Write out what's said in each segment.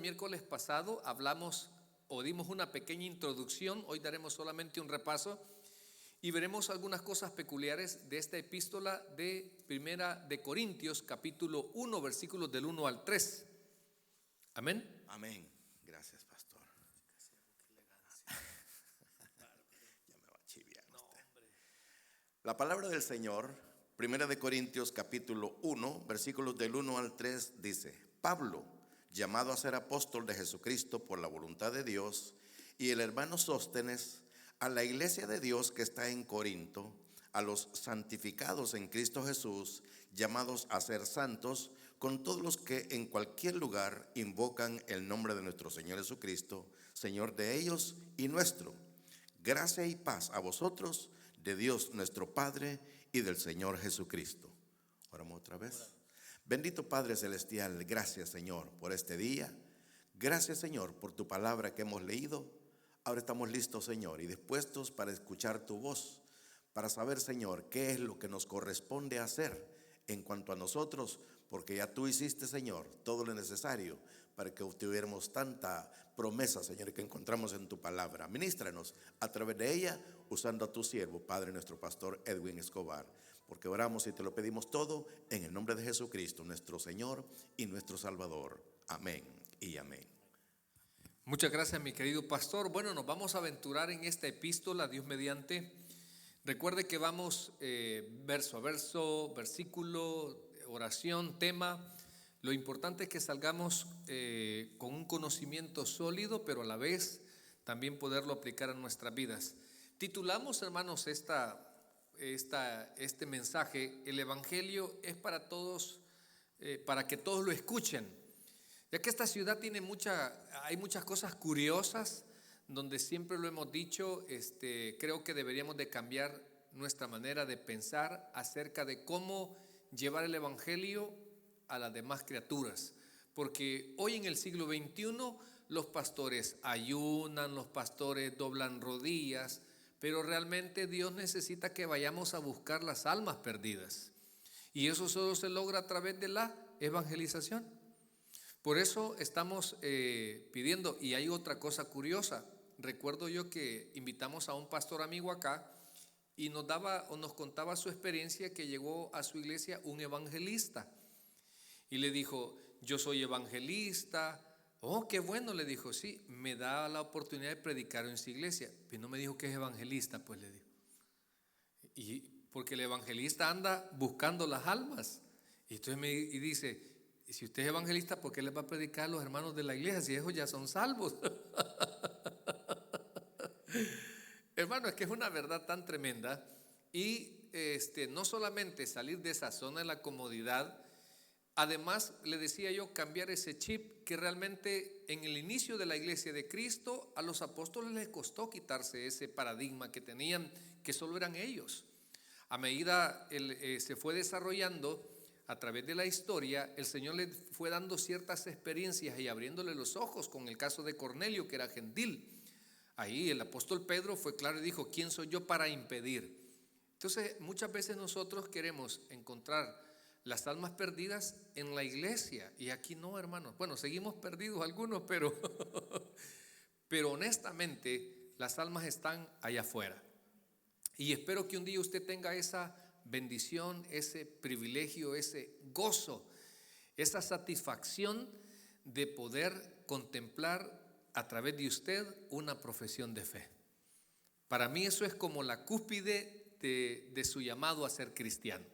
miércoles pasado hablamos o dimos una pequeña introducción. Hoy daremos solamente un repaso y veremos algunas cosas peculiares de esta epístola de Primera de Corintios, capítulo 1, versículos del 1 al 3. Amén. Amén. Gracias, pastor. Ya me va a chiviar usted. La palabra del Señor, Primera de Corintios, capítulo 1, versículos del 1 al 3, dice: Pablo, llamado a ser apóstol de Jesucristo por la voluntad de Dios, y el hermano Sóstenes, a la iglesia de Dios que está en Corinto, a los santificados en Cristo Jesús, llamados a ser santos, con todos los que en cualquier lugar invocan el nombre de nuestro Señor Jesucristo, Señor de ellos y nuestro. Gracia y paz a vosotros, de Dios nuestro Padre y del Señor Jesucristo. Oramos otra vez. Bendito Padre Celestial, gracias Señor por este día. Gracias Señor por tu palabra que hemos leído. Ahora estamos listos, Señor, y dispuestos para escuchar tu voz, para saber, Señor, qué es lo que nos corresponde hacer en cuanto a nosotros, porque ya tú hiciste, Señor, todo lo necesario para que obtuviéramos tanta promesa, Señor, que encontramos en tu palabra. Ministranos a través de ella, usando a tu siervo, Padre, nuestro pastor Edwin Escobar, porque oramos y te lo pedimos todo en el nombre de Jesucristo, nuestro Señor y nuestro Salvador. Amén y amén. Muchas gracias, mi querido pastor. Bueno, nos vamos a aventurar en esta epístola, Dios mediante. Recuerde que vamos verso a verso, versículo, oración, tema. Lo importante es que salgamos con un conocimiento sólido, pero a la vez también poderlo aplicar a nuestras vidas. Titulamos, hermanos, este mensaje: el Evangelio es para todos, para que todos lo escuchen. Ya que esta ciudad tiene hay muchas cosas curiosas, donde siempre lo hemos dicho, creo que deberíamos de cambiar nuestra manera de pensar acerca de cómo llevar el Evangelio a las demás criaturas. Porque hoy en el siglo XXI los pastores ayunan, los pastores doblan rodillas, pero realmente Dios necesita que vayamos a buscar las almas perdidas. Y eso solo se logra a través de la evangelización. Por eso estamos pidiendo. Y hay otra cosa curiosa. Recuerdo yo que invitamos a un pastor amigo acá y nos contaba su experiencia, que llegó a su iglesia un evangelista y le dijo: yo soy evangelista. Oh, qué bueno, le dijo. Sí, me da la oportunidad de predicar en su iglesia. Pero no me dijo que es evangelista, pues le dijo. Y porque el evangelista anda buscando las almas. Y entonces y dice: y si usted es evangelista, ¿por qué les va a predicar a los hermanos de la iglesia si ellos ya son salvos? Hermano, es que es una verdad tan tremenda. Y no solamente salir de esa zona de la comodidad, además le decía yo, cambiar ese chip que realmente en el inicio de la iglesia de Cristo a los apóstoles les costó quitarse ese paradigma que tenían, que solo eran ellos. A medida se fue desarrollando a través de la historia, el Señor le fue dando ciertas experiencias y abriéndole los ojos, con el caso de Cornelio, que era gentil. Ahí el apóstol Pedro fue claro y dijo: ¿quién soy yo para impedir? Entonces muchas veces nosotros queremos encontrar las almas perdidas en la iglesia, y aquí no, hermanos. Bueno, seguimos perdidos algunos, pero honestamente las almas están allá afuera. Y espero que un día usted tenga esa bendición, ese privilegio, ese gozo, esa satisfacción de poder contemplar a través de usted una profesión de fe. Para mí eso es como la cúspide de su llamado a ser cristiano.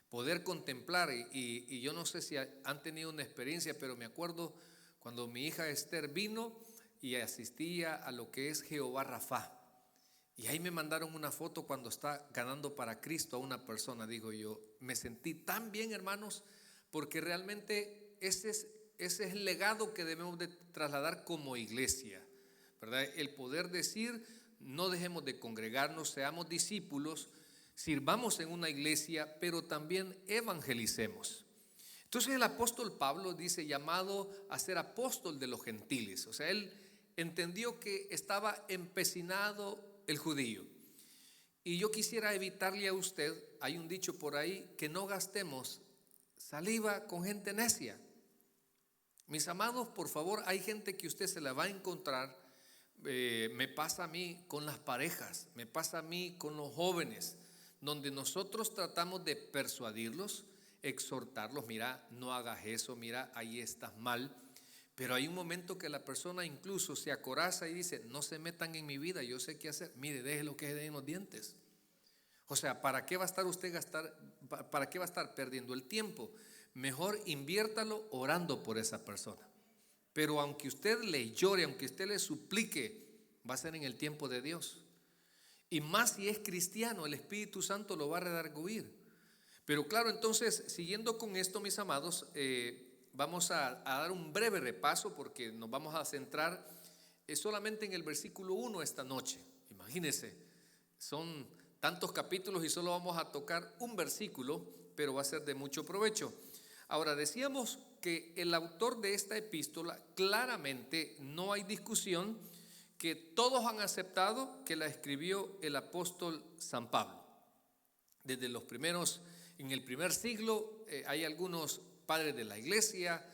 Poder contemplar, y yo no sé si han tenido una experiencia, pero me acuerdo cuando mi hija Esther vino y asistía a lo que es Jehová Rafá. Y ahí me mandaron una foto cuando está ganando para Cristo a una persona. Digo yo, me sentí tan bien, hermanos, porque realmente ese es el legado que debemos de trasladar como iglesia, ¿verdad? El poder decir: no dejemos de congregarnos, seamos discípulos, sirvamos en una iglesia, pero también evangelicemos. Entonces el apóstol Pablo dice: llamado a ser apóstol de los gentiles. O sea, él entendió que estaba empecinado el judío. Y yo quisiera evitarle a usted, hay un dicho por ahí, que no gastemos saliva con gente necia. Mis amados, por favor, hay gente que usted se la va a encontrar. Me pasa a mí con las parejas, me pasa a mí con los jóvenes, donde nosotros tratamos de persuadirlos, exhortarlos, mira, no hagas eso, mira, ahí estás mal. Pero hay un momento que la persona incluso se acoraza y dice, no se metan en mi vida, yo sé qué hacer. Mire, déjelo que se den los dientes. O sea, ¿para qué va a estar para qué va a estar perdiendo el tiempo? Mejor inviértalo orando por esa persona. Pero aunque usted le llore, aunque usted le suplique, va a ser en el tiempo de Dios. Y más si es cristiano, el Espíritu Santo lo va a redarguir. Pero claro, entonces, siguiendo con esto, mis amados, vamos a dar un breve repaso porque nos vamos a centrar solamente en el versículo 1 esta noche. Imagínense, son tantos capítulos y solo vamos a tocar un versículo, pero va a ser de mucho provecho. Ahora, decíamos que el autor de esta epístola, claramente no hay discusión, que todos han aceptado que la escribió el apóstol San Pablo. Desde los primeros, en el primer siglo, hay algunos padres de la iglesia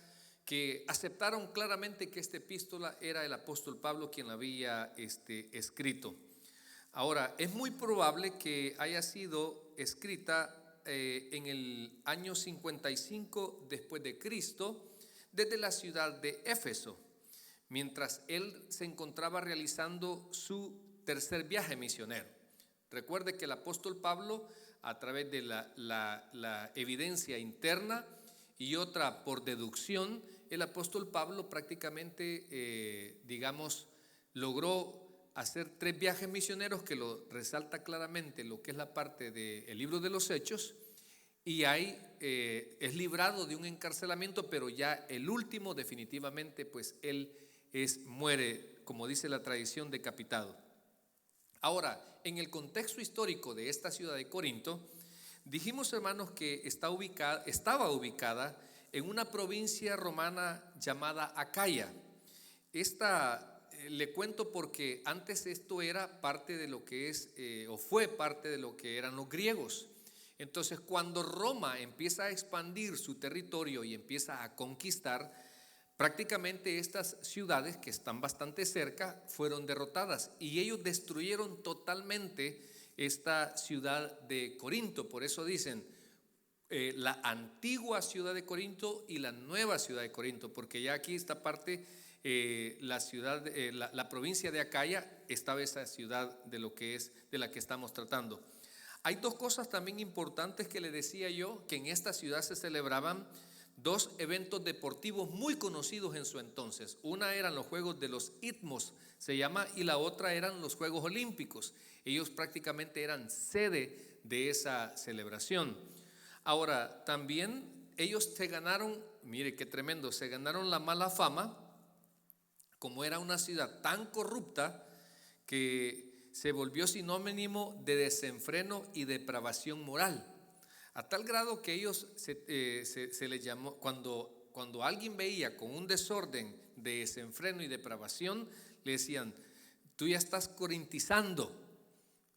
que aceptaron claramente que esta epístola era el apóstol Pablo quien la había escrito. Ahora, es muy probable que haya sido escrita en el año 55 después de Cristo, desde la ciudad de Éfeso, mientras él se encontraba realizando su tercer viaje misionero. Recuerde que el apóstol Pablo, a través de la evidencia interna y otra por deducción, el apóstol Pablo prácticamente, logró hacer 3 viajes misioneros que lo resalta claramente lo que es la parte del libro de los Hechos, y ahí es librado de un encarcelamiento, pero ya el último definitivamente pues él muere, como dice la tradición, decapitado. Ahora, en el contexto histórico de esta ciudad de Corinto, dijimos, hermanos, que estaba ubicada en una provincia romana llamada Acaya. Le cuento porque antes esto era parte de lo que es, o fue parte de lo que eran los griegos. Entonces, cuando Roma empieza a expandir su territorio y empieza a conquistar, prácticamente estas ciudades que están bastante cerca fueron derrotadas y ellos destruyeron totalmente esta ciudad de Corinto. Por eso dicen la antigua ciudad de Corinto y la nueva ciudad de Corinto, porque ya aquí esta parte, la provincia de Acaya, estaba esa ciudad de la que estamos tratando. Hay 2 cosas también importantes que le decía yo, que en esta ciudad se celebraban 2 eventos deportivos muy conocidos en su entonces. Una eran los Juegos de los Istmos, se llama, y la otra eran los Juegos Olímpicos. Ellos prácticamente eran sede de esa celebración. Ahora, también ellos se ganaron, mire qué tremendo, se ganaron la mala fama, como era una ciudad tan corrupta que se volvió sinónimo de desenfreno y depravación moral. A tal grado que ellos se les llamó, cuando alguien veía con un desorden de desenfreno y depravación, le decían, tú ya estás corintizando.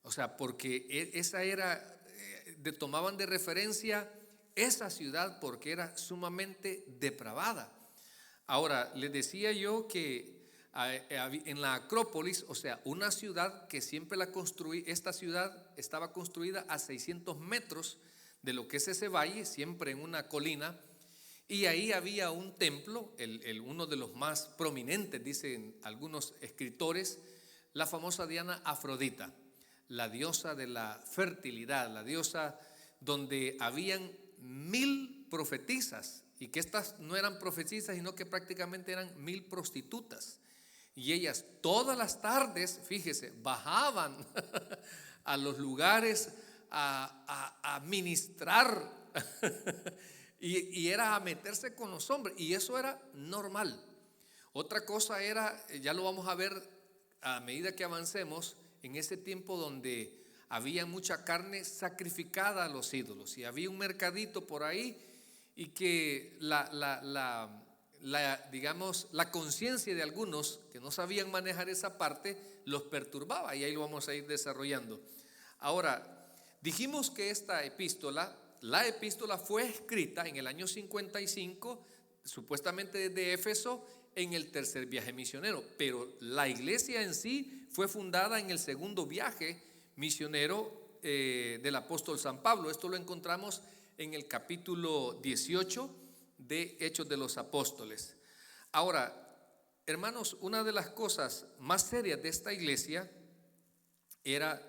O sea, porque esa era, tomaban de referencia esa ciudad porque era sumamente depravada. Ahora, les decía yo que en la Acrópolis, o sea, una ciudad que siempre esta ciudad estaba construida a 600 metros de lo que es ese valle, siempre en una colina, y ahí había un templo, uno de los más prominentes, dicen algunos escritores, la famosa Diana Afrodita, la diosa de la fertilidad, la diosa donde habían 1000 profetisas, y que estas no eran profetisas, sino que prácticamente eran 1000 prostitutas. Y ellas todas las tardes, fíjese, bajaban a los lugares a ministrar y era a meterse con los hombres, y eso era normal. Otra cosa era, ya lo vamos a ver a medida que avancemos, en ese tiempo donde había mucha carne sacrificada a los ídolos, y había un mercadito por ahí, y que la conciencia de algunos que no sabían manejar esa parte los perturbaba, y ahí lo vamos a ir desarrollando. Ahora, dijimos que la epístola fue escrita en el año 55 supuestamente desde Éfeso en el tercer viaje misionero, pero la iglesia en sí fue fundada en el segundo viaje misionero del apóstol San Pablo. Esto lo encontramos en el capítulo 18 de Hechos de los Apóstoles. Ahora, hermanos, una de las cosas más serias de esta iglesia era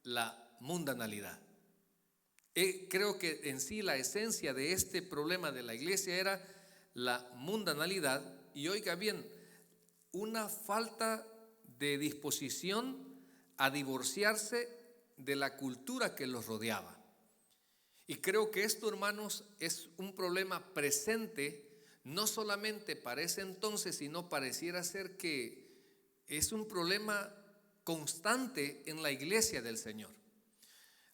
la mundanalidad. Creo que en sí la esencia de este problema de la iglesia era la mundanalidad y, oiga bien, una falta de disposición a divorciarse de la cultura que los rodeaba. Y creo que esto, hermanos, es un problema presente, no solamente para ese entonces, sino pareciera ser que es un problema constante en la iglesia del Señor.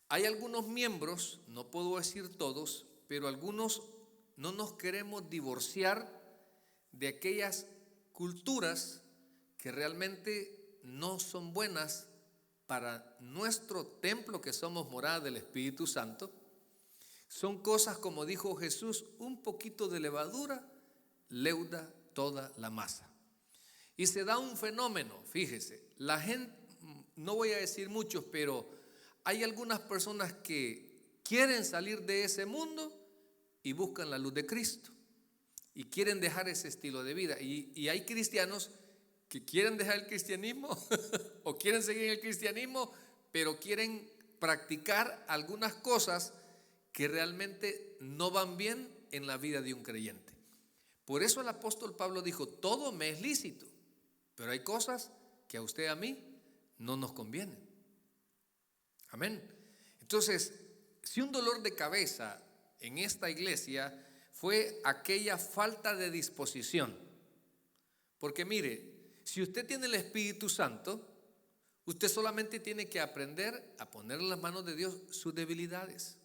Hay algunos miembros, no puedo decir todos, pero algunos no nos queremos divorciar de aquellas culturas que realmente no son buenas para nuestro templo, que somos morada del Espíritu Santo. Son cosas, como dijo Jesús, un poquito de levadura leuda toda la masa. Y se da un fenómeno, fíjese, la gente, no voy a decir muchos, pero hay algunas personas que quieren salir de ese mundo y buscan la luz de Cristo y quieren dejar ese estilo de vida. Y hay cristianos que quieren dejar el cristianismo o quieren seguir en el cristianismo, pero quieren practicar algunas cosas que realmente no van bien en la vida de un creyente. Por eso el apóstol Pablo dijo: todo me es lícito, pero hay cosas que a usted y a mí no nos convienen. Amén. Entonces, si un dolor de cabeza en esta iglesia fue aquella falta de disposición, porque mire, si usted tiene el Espíritu Santo, usted solamente tiene que aprender a poner en las manos de Dios sus debilidades,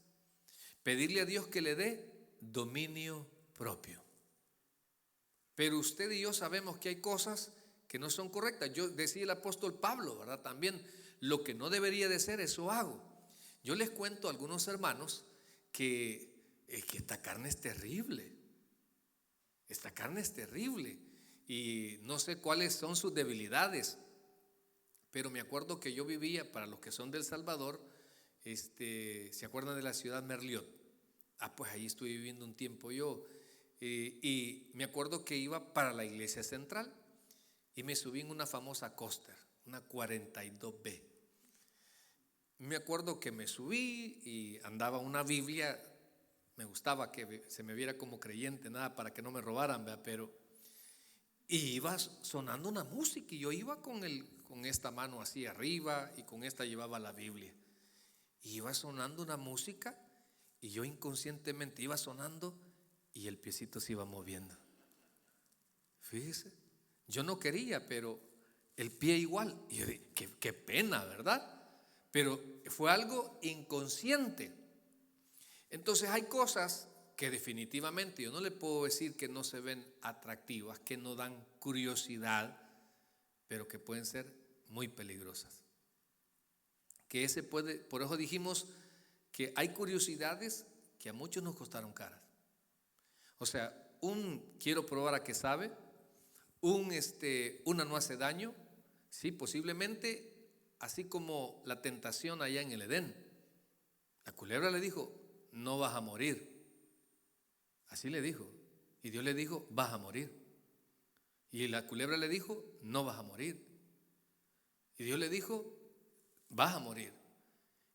pedirle a Dios que le dé dominio propio. Pero usted y yo sabemos que hay cosas que no son correctas. Yo decía el apóstol Pablo, ¿verdad? También lo que no debería de ser, eso hago. Yo les cuento a algunos hermanos que esta carne es terrible. Esta carne es terrible. Y no sé cuáles son sus debilidades. Pero me acuerdo que yo vivía, para los que son del Salvador, ¿se acuerdan de la ciudad Merliot? Pues ahí estuve viviendo un tiempo yo. Y me acuerdo que iba para la iglesia central y me subí en una famosa Coaster, una 42B. Me acuerdo que me subí y andaba una Biblia. Me gustaba que se me viera como creyente, nada para que no me robaran, ¿verdad? Pero iba sonando una música y yo iba con esta mano así arriba y con esta llevaba la Biblia. Y iba sonando una música y yo inconscientemente iba sonando y el piecito se iba moviendo. Fíjese, yo no quería, pero el pie igual. Y yo dije, qué pena, ¿verdad? Pero fue algo inconsciente. Entonces hay cosas que definitivamente yo no le puedo decir que no se ven atractivas, que no dan curiosidad, pero que pueden ser muy peligrosas. Por eso dijimos que hay curiosidades que a muchos nos costaron caras. O sea, quiero probar a qué sabe, una no hace daño, sí, posiblemente, así como la tentación allá en el Edén. La culebra le dijo: no vas a morir. Así le dijo. Y Dios le dijo: vas a morir. Y la culebra le dijo: no vas a morir. Y Dios le dijo: vas a morir.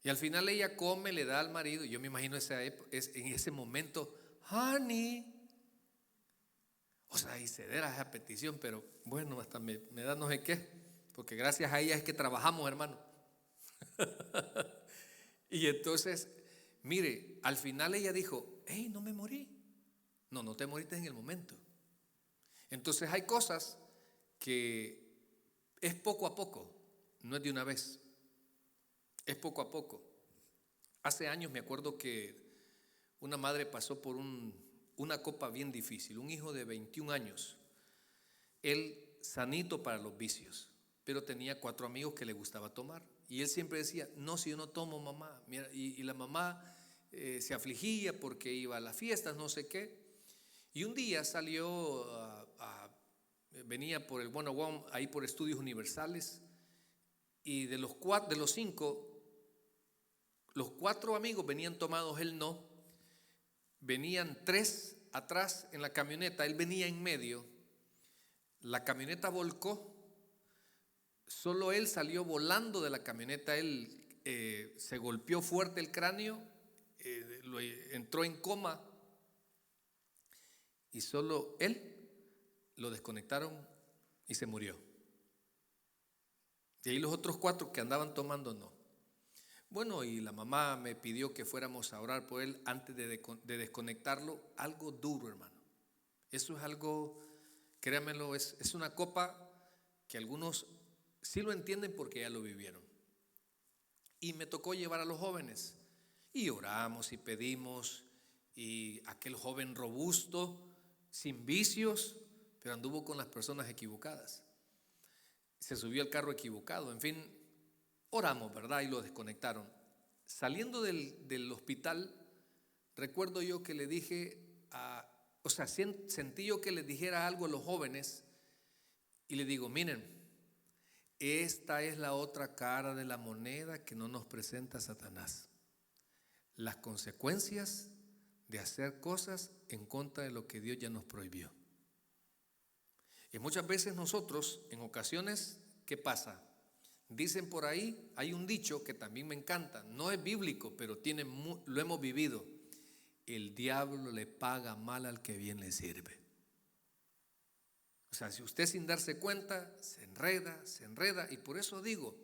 Y al final ella come, le da al marido. Y yo me imagino en ese momento: honey. O sea, y ceder a esa petición, pero bueno, hasta me da no sé qué, porque gracias a ella es que trabajamos, hermano. Y entonces, mire, al final ella dijo: hey, no me morí. No te moriste en el momento. Entonces hay cosas que es poco a poco, no es de una vez, es poco a poco. Hace años me acuerdo que una madre pasó por una copa bien difícil, un hijo de 21 años, él sanito para los vicios, pero tenía 4 amigos que le gustaba tomar. Y él siempre decía: no, si yo no tomo, mamá. Mira, y la mamá se afligía porque iba a las fiestas, no sé qué. Y un día salió, venía por el 101, ahí por Estudios Universales, y de los 5, los 4 amigos venían tomados, él no. Venían 3 atrás en la camioneta, él venía en medio. La camioneta volcó, solo él salió volando de la camioneta. Él se golpeó fuerte el cráneo, entró en coma, y solo él lo desconectaron y se murió. Y ahí los otros 4 que andaban tomando no. Bueno, y la mamá me pidió que fuéramos a orar por él antes de desconectarlo. Algo duro, hermano. Eso es algo, créanmelo, es una copa que algunos sí lo entienden porque ya lo vivieron. Y me tocó llevar a los jóvenes. Y oramos y pedimos. Y aquel joven robusto, sin vicios, pero anduvo con las personas equivocadas. Se subió al carro equivocado. En fin, oramos, ¿verdad? Y lo desconectaron. Saliendo del hospital, recuerdo yo que le dije, sentí yo que les dijera algo a los jóvenes, y le digo, miren, esta es la otra cara de la moneda que no nos presenta Satanás. Las consecuencias de hacer cosas en contra de lo que Dios ya nos prohibió. Y muchas veces nosotros, en ocasiones, ¿qué pasa? Dicen por ahí, hay un dicho que también me encanta, no es bíblico, pero lo hemos vivido: el diablo le paga mal al que bien le sirve. O sea, si usted sin darse cuenta se enreda, y por eso digo,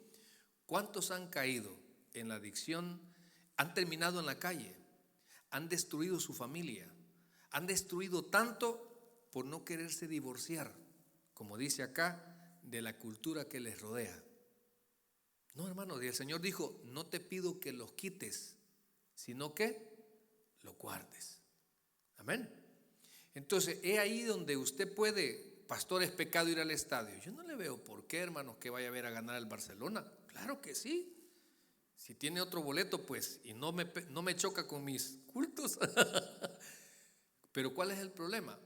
¿cuántos han caído en la adicción? Han terminado en la calle, han destruido su familia, han destruido tanto por no quererse divorciar, como dice acá, de la cultura que les rodea. No, hermano, el Señor dijo, no te pido que los quites, sino que los guardes. Amén. Entonces, es ahí donde usted puede, pastor, es pecado ir al estadio. Yo no le veo por qué, hermanos, que vaya a ver a ganar el Barcelona. Claro que sí. Si tiene otro boleto, pues, y no me choca con mis cultos. Pero ¿cuál es el problema?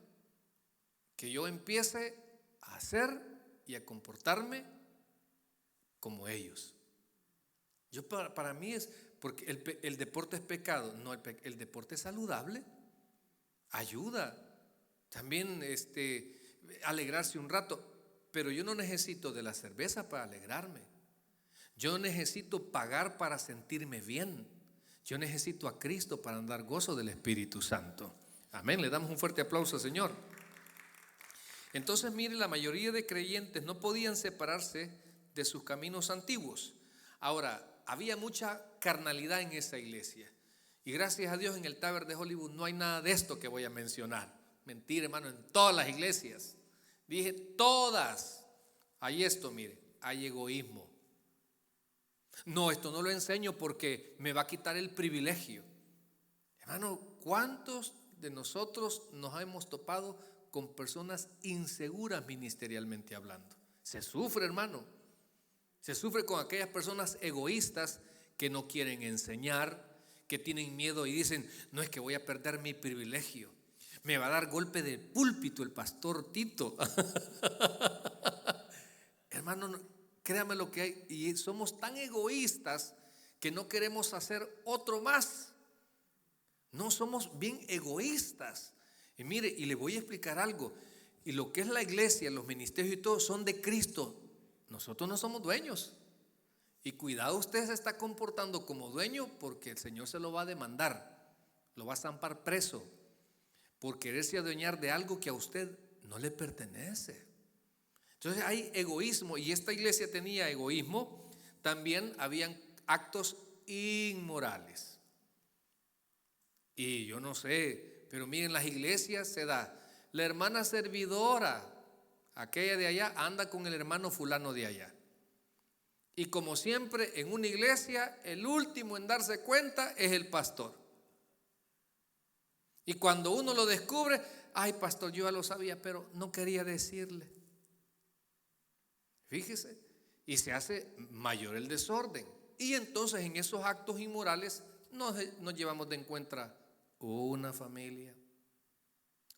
Que yo empiece a hacer y a comportarme como ellos. Para mí es, porque el deporte es pecado. No, el deporte es saludable, ayuda también alegrarse un rato, pero yo no necesito de la cerveza para alegrarme. Yo necesito pagar para sentirme bien. Yo necesito a Cristo para andar gozo del Espíritu Santo. Amén, le damos un fuerte aplauso al Señor. Entonces, mire, la mayoría de creyentes no podían separarse de sus caminos antiguos. Ahora, había mucha carnalidad en esa iglesia. Y gracias a Dios en el Taber de Hollywood no hay nada de esto que voy a mencionar. Mentira, hermano, en todas las iglesias. Dije todas. Hay esto, mire, hay egoísmo. No, esto no lo enseño porque me va a quitar el privilegio. Hermano, ¿cuántos de nosotros nos hemos topado con personas inseguras ministerialmente hablando? Se sufre, hermano. Se sufre con aquellas personas egoístas que no quieren enseñar, que tienen miedo y dicen, no, es que voy a perder mi privilegio. Me va a dar golpe de púlpito el pastor Tito. Hermano, créame lo que hay. Y somos tan egoístas que no queremos hacer otro más. No, somos bien egoístas. Y mire, y le voy a explicar algo. Y lo que es la iglesia, los ministerios y todo son de Cristo. Nosotros no somos dueños. Y cuidado, usted se está comportando como dueño porque el Señor se lo va a demandar. Lo va a zampar preso por quererse adueñar de algo que a usted no le pertenece. Entonces hay egoísmo, y esta iglesia tenía egoísmo. También habían actos inmorales. Y yo no sé, pero miren, las iglesias se da. La hermana servidora, aquella de allá, anda con el hermano fulano de allá. Y como siempre en una iglesia, el último en darse cuenta es el pastor. Y cuando uno lo descubre, ay, pastor, yo ya lo sabía, pero no quería decirle. Fíjese, y se hace mayor el desorden. Y entonces en esos actos inmorales nos llevamos de encuentro una familia,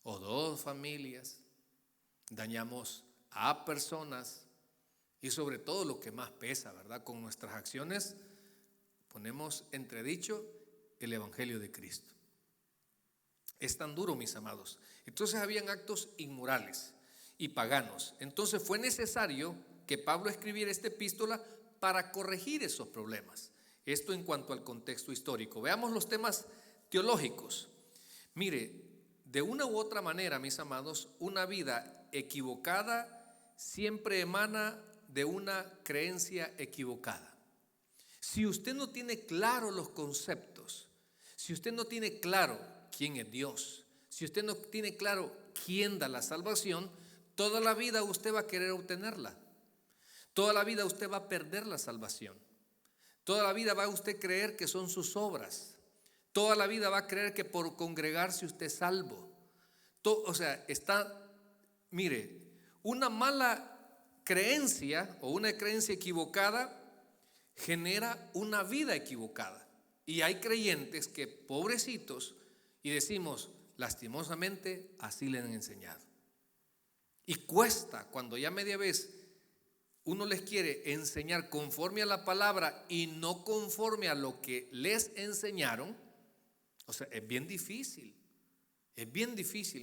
o 2 familias, dañamos a personas y sobre todo lo que más pesa, ¿verdad? Con nuestras acciones ponemos entredicho el Evangelio de Cristo. Es tan duro, mis amados. Entonces habían actos inmorales y paganos. Entonces fue necesario que Pablo escribiera esta epístola para corregir esos problemas. Esto en cuanto al contexto histórico. Veamos los temas teológicos. Mire, de una u otra manera, mis amados, una vida equivocada siempre emana de una creencia equivocada. Si usted no tiene claro los conceptos, si usted no tiene claro quién es Dios, si usted no tiene claro quién da la salvación, toda la vida usted va a querer obtenerla. Toda la vida usted va a perder la salvación. Toda la vida va a usted creer que son sus obras. Toda la vida va a creer que por congregarse usted es salvo. Mire, una mala creencia o una creencia equivocada genera una vida equivocada. Y hay creyentes que, pobrecitos, y decimos, lastimosamente, así le han enseñado. Y cuesta, cuando ya media vez uno les quiere enseñar conforme a la palabra y no conforme a lo que les enseñaron, es bien difícil,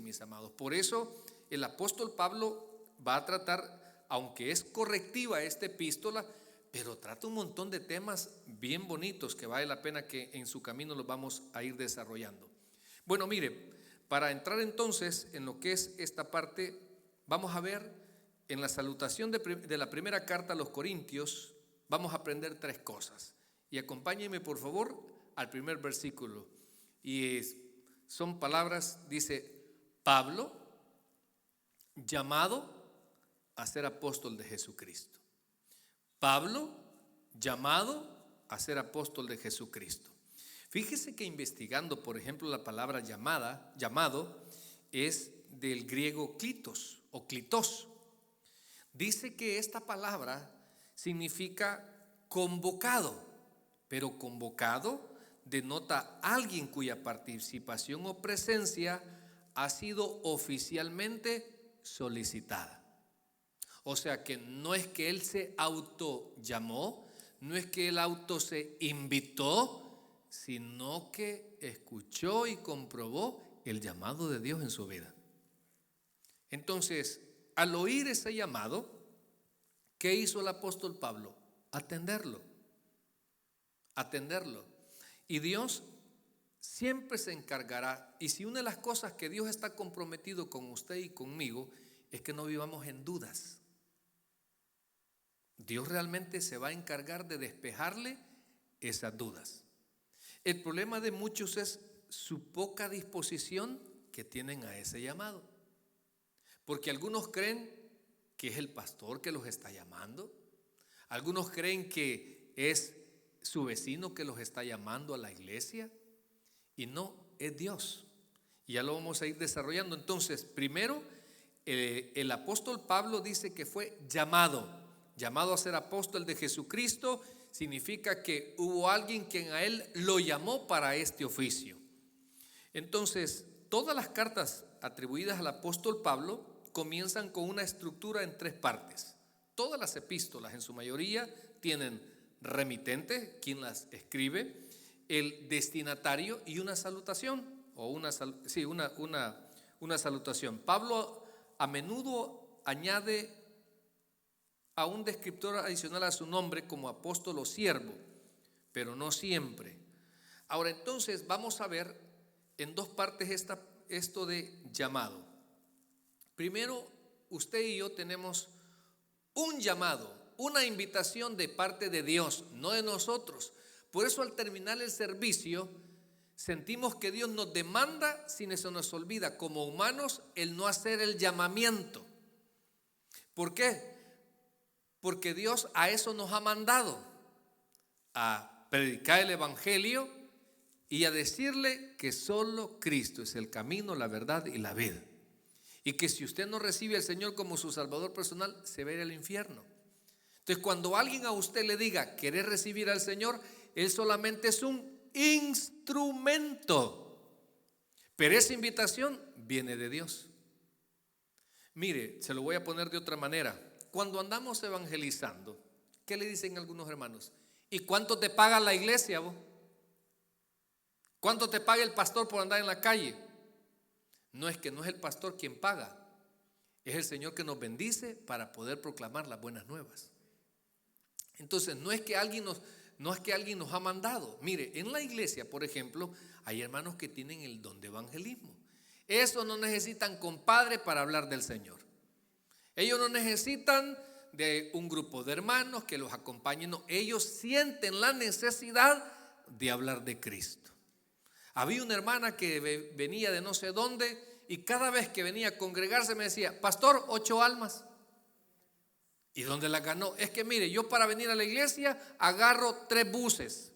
mis amados. Por eso el apóstol Pablo va a tratar, aunque es correctiva esta epístola, pero trata un montón de temas bien bonitos que vale la pena que en su camino los vamos a ir desarrollando. Bueno, mire, para entrar entonces en lo que es esta parte, vamos a ver en la salutación de la primera carta a los Corintios, vamos a aprender 3 cosas. Y acompáñenme por favor al primer versículo. Y son palabras, dice, Pablo, llamado a ser apóstol de Jesucristo. Pablo, llamado a ser apóstol de Jesucristo. Fíjese que investigando, por ejemplo, la palabra llamado, es del griego klitos o klitos. Dice que esta palabra significa convocado, pero convocado denota a alguien cuya participación o presencia ha sido oficialmente solicitada. O sea que no es que él se auto llamó, no es que él auto se invitó, sino que escuchó y comprobó el llamado de Dios en su vida. Entonces, al oír ese llamado, ¿qué hizo el apóstol Pablo? Atenderlo. Y Dios siempre se encargará. Y si una de las cosas que Dios está comprometido con usted y conmigo es que no vivamos en dudas. Dios realmente se va a encargar de despejarle esas dudas. El problema de muchos es su poca disposición que tienen a ese llamado. Porque algunos creen que es el pastor que los está llamando. Algunos creen que es su vecino que los está llamando a la iglesia. Y no, es Dios. Y ya lo vamos a ir desarrollando. Entonces, primero, el apóstol Pablo dice que fue llamado a ser apóstol de Jesucristo. Significa que hubo alguien quien a él lo llamó para este oficio. Entonces, todas las cartas atribuidas al apóstol Pablo comienzan con una estructura en 3 partes. Todas las epístolas en su mayoría tienen remitente, quien las escribe, el destinatario y una salutación o una salutación. Pablo a menudo añade a un descriptor adicional a su nombre como apóstol o siervo, pero no siempre. Ahora entonces vamos a ver en 2 partes esto de llamado. Primero, usted y yo tenemos un llamado, una invitación de parte de Dios, no de nosotros. Por eso al terminar el servicio sentimos que Dios nos demanda, sin eso nos olvida como humanos, el no hacer el llamamiento. ¿Por qué? Porque Dios a eso nos ha mandado, a predicar el evangelio y a decirle que solo Cristo es el camino, la verdad y la vida. Y que si usted no recibe al Señor como su Salvador personal, se va a ir al infierno. Entonces, cuando alguien a usted le diga querer recibir al Señor, Él solamente es un instrumento. Pero esa invitación viene de Dios. Mire, se lo voy a poner de otra manera. Cuando andamos evangelizando, ¿qué le dicen algunos hermanos? ¿Y cuánto te paga la iglesia vos? ¿Cuánto te paga el pastor por andar en la calle? No es el pastor quien paga, es el Señor que nos bendice para poder proclamar las buenas nuevas. Entonces no es que alguien nos ha mandado. Mire, en la iglesia, por ejemplo, hay hermanos que tienen el don de evangelismo. Eso no necesitan compadre para hablar del Señor. Ellos no necesitan de un grupo de hermanos que los acompañen. No, ellos sienten la necesidad de hablar de Cristo. Había una hermana que venía de no sé dónde y cada vez que venía a congregarse me decía: pastor, 8 almas. ¿Y dónde las ganó? Es que mire, yo para venir a la iglesia agarro 3 buses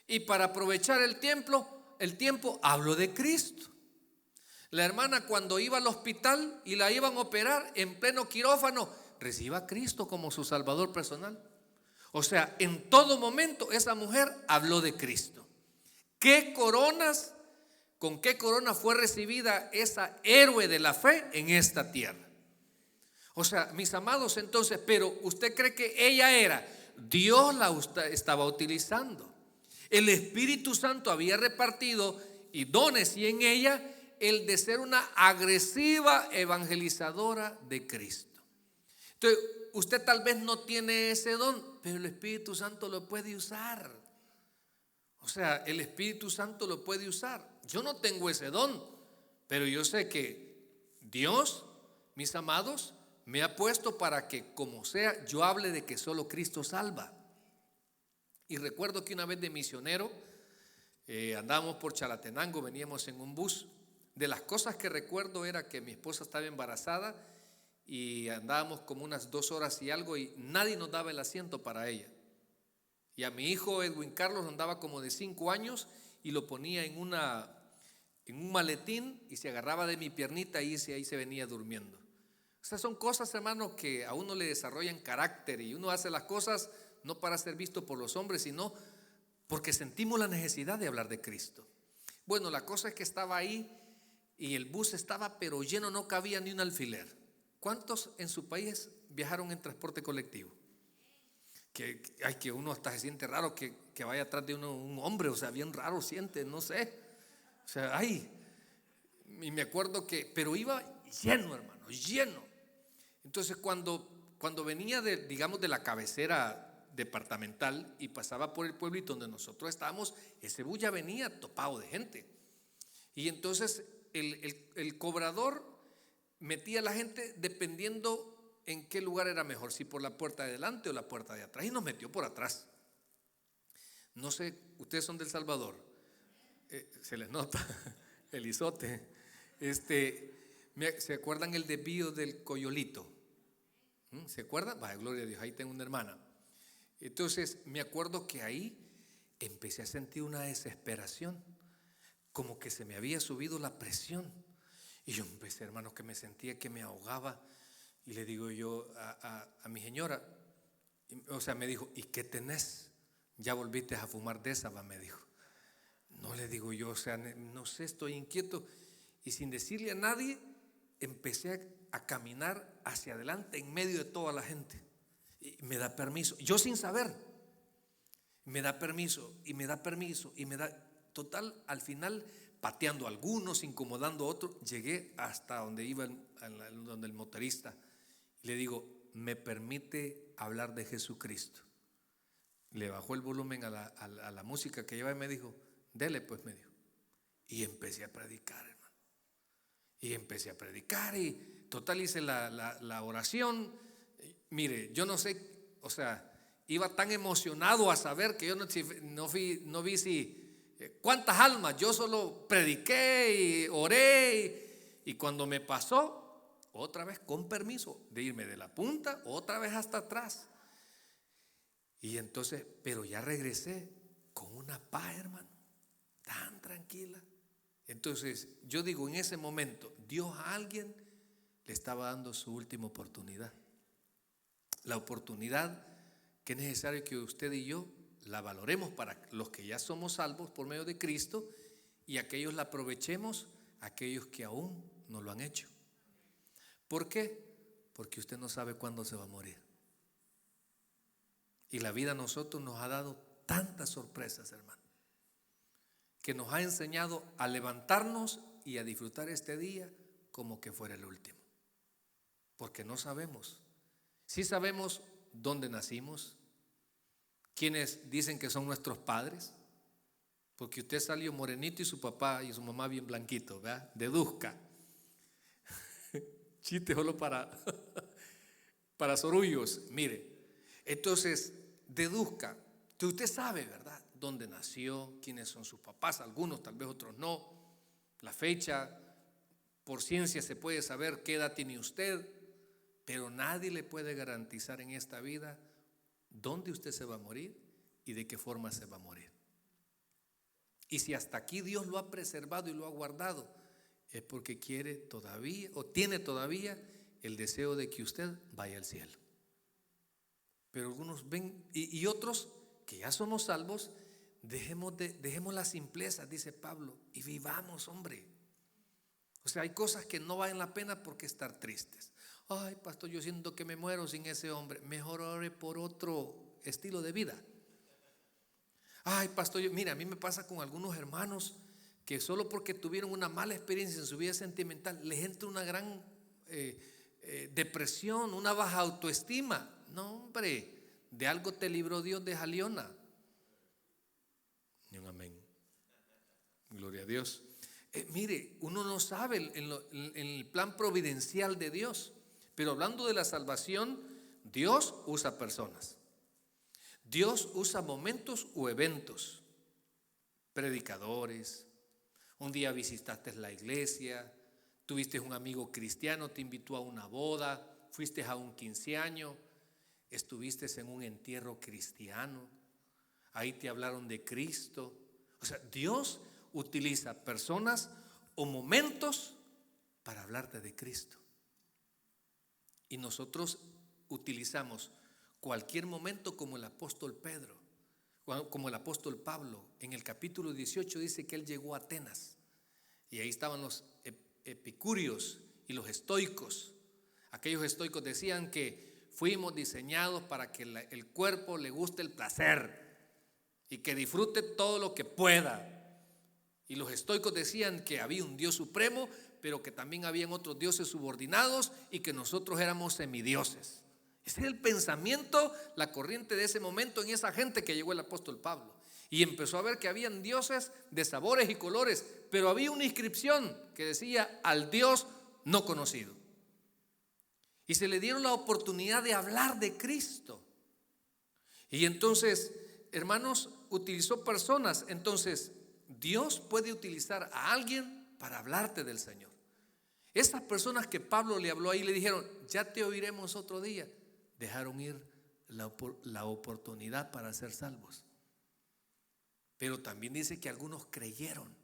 y para aprovechar el tiempo hablo de Cristo. La hermana, cuando iba al hospital y la iban a operar en pleno quirófano, reciba a Cristo como su salvador personal. O sea, en todo momento esa mujer habló de Cristo. ¿Con qué corona fue recibida esa héroe de la fe en esta tierra? O sea, mis amados, entonces, pero ¿usted cree que ella era? Dios la estaba utilizando. El Espíritu Santo había repartido y dones, y en ella el de ser una agresiva evangelizadora de Cristo. Entonces, usted tal vez no tiene ese don, pero el Espíritu Santo lo puede usar. O sea, el Espíritu Santo lo puede usar. Yo no tengo ese don, pero yo sé que Dios, mis amados, me ha puesto para que, como sea, yo hable de que solo Cristo salva. Y recuerdo que una vez de misionero, andábamos por Chalatenango, veníamos en un bus. De las cosas que recuerdo era que mi esposa estaba embarazada y andábamos como unas 2 horas y algo y nadie nos daba el asiento para ella. Y a mi hijo Edwin Carlos andaba como de 5 años y lo ponía en un maletín y se agarraba de mi piernita y ahí se venía durmiendo. O sea, son cosas, hermanos, que a uno le desarrollan carácter y uno hace las cosas no para ser visto por los hombres, sino porque sentimos la necesidad de hablar de Cristo. Bueno, la cosa es que estaba ahí y el bus estaba pero lleno, no cabía ni un alfiler. ¿Cuántos en su país viajaron en transporte colectivo? Que uno hasta se siente raro que vaya atrás de uno un hombre, o sea, bien raro siente, no sé. O sea, y me acuerdo pero iba lleno, hermano, lleno. Entonces cuando venía digamos de la cabecera departamental y pasaba por el pueblito donde nosotros estábamos, ese bus ya venía topado de gente. Y entonces el cobrador metía a la gente dependiendo en qué lugar era mejor, si por la puerta de adelante o la puerta de atrás, y nos metió por atrás. No sé, ustedes son del Salvador, se les nota el izote. ¿Se acuerdan el desvío del Coyolito? ¿Se acuerdan? Vaya, gloria a Dios, ahí tengo una hermana. Entonces me acuerdo que ahí empecé a sentir una desesperación, como que se me había subido la presión. Y yo empecé, hermanos, que me sentía que me ahogaba. Y le digo yo a mi señora, o sea, me dijo: ¿y qué tenés? ¿Ya volviste a fumar de esa? Me dijo. No, le digo yo, o sea, no sé, estoy inquieto. Y sin decirle a nadie, empecé a caminar hacia adelante en medio de toda la gente. Y me da permiso, yo sin saber, me da permiso y me da permiso y me da, total, al final pateando a algunos, incomodando a otros, llegué hasta donde iba donde el motorista. Le digo: ¿me permite hablar de Jesucristo? Le bajó el volumen a la música que lleva y me dijo: dele pues, me dijo. Y empecé a predicar, hermano. Y empecé a predicar y total hice la oración. Mire, yo no sé, o sea, iba tan emocionado a saber que yo no vi si cuántas almas. Yo solo prediqué y oré y cuando me pasó, otra vez con permiso de irme de la punta, otra vez hasta atrás. Y entonces, pero ya regresé con una paz, hermano, tan tranquila. Entonces, yo digo, en ese momento, Dios a alguien le estaba dando su última oportunidad. La oportunidad que es necesario que usted y yo la valoremos para los que ya somos salvos por medio de Cristo y aquellos la aprovechemos, aquellos que aún no lo han hecho. ¿Por qué? Porque usted no sabe cuándo se va a morir. Y la vida a nosotros nos ha dado tantas sorpresas, hermano, que nos ha enseñado a levantarnos y a disfrutar este día como que fuera el último. Porque no sabemos. Sí sabemos dónde nacimos, quiénes dicen que son nuestros padres, porque usted salió morenito y su papá y su mamá bien blanquito, ¿verdad? Deduzca. Chiste solo para sorullos. Mire, entonces deduzca. Usted sabe, ¿verdad? Dónde nació, quiénes son sus papás, algunos, tal vez otros no. La fecha, por ciencia se puede saber qué edad tiene usted, pero nadie le puede garantizar en esta vida dónde usted se va a morir y de qué forma se va a morir. Y si hasta aquí Dios lo ha preservado y lo ha guardado, es porque quiere todavía, o tiene todavía el deseo de que usted vaya al cielo. Pero algunos ven, y otros que ya somos salvos, dejemos la simpleza, dice Pablo, y vivamos, hombre. O sea, hay cosas que no valen la pena porque estar tristes. Ay, pastor, yo siento que me muero sin ese hombre. Mejor ore por otro estilo de vida. Ay, pastor, mira, a mí me pasa con algunos hermanos que solo porque tuvieron una mala experiencia en su vida sentimental les entra una gran depresión, una baja autoestima. No, hombre, de algo te libró Dios de Jaliona. Y un amén. Gloria a Dios. Mire, uno no sabe en el plan providencial de Dios, pero hablando de la salvación, Dios usa personas. Dios usa momentos o eventos, predicadores. Un día visitaste la iglesia, tuviste un amigo cristiano, te invitó a una boda, fuiste a un 15 años, estuviste en un entierro cristiano, ahí te hablaron de Cristo. O sea, Dios utiliza personas o momentos para hablarte de Cristo. Y nosotros utilizamos cualquier momento como el apóstol Pedro, como el apóstol Pablo. En el capítulo 18 dice que él llegó a Atenas y ahí estaban los epicúreos y los estoicos. Aquellos estoicos decían que fuimos diseñados para que el cuerpo le guste el placer y que disfrute todo lo que pueda. Y los estoicos decían que había un Dios supremo, pero que también habían otros dioses subordinados y que nosotros éramos semidioses. Ese es el pensamiento, la corriente de ese momento en esa gente que llegó el apóstol Pablo. Y empezó a ver que habían dioses de sabores y colores, pero había una inscripción que decía al Dios no conocido. Y se le dieron la oportunidad de hablar de Cristo. Y entonces, hermanos, utilizó personas. Entonces, Dios puede utilizar a alguien para hablarte del Señor. Esas personas que Pablo le habló ahí le dijeron, ya te oiremos otro día. Dejaron ir la oportunidad para ser salvos. Pero también dice que algunos creyeron.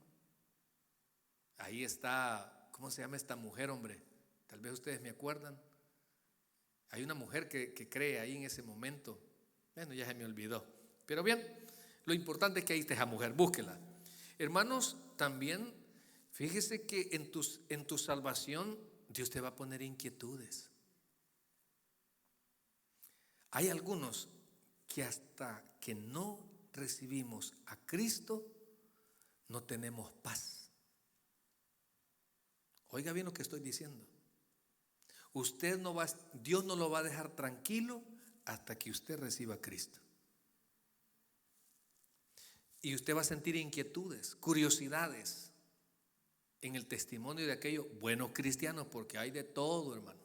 Ahí está, ¿cómo se llama esta mujer, hombre? Tal vez ustedes me acuerdan. Hay una mujer que cree ahí en ese momento. Bueno, ya se me olvidó. Pero bien, lo importante es que ahí está esa mujer, búsquela. Hermanos, también fíjese que en tu salvación Dios te va a poner inquietudes. Hay algunos que hasta que no recibimos a Cristo no tenemos paz. Oiga bien lo que estoy diciendo. Dios no lo va a dejar tranquilo hasta que usted reciba a Cristo. Y usted va a sentir inquietudes, curiosidades en el testimonio de aquellos buenos cristianos, porque hay de todo, hermanos.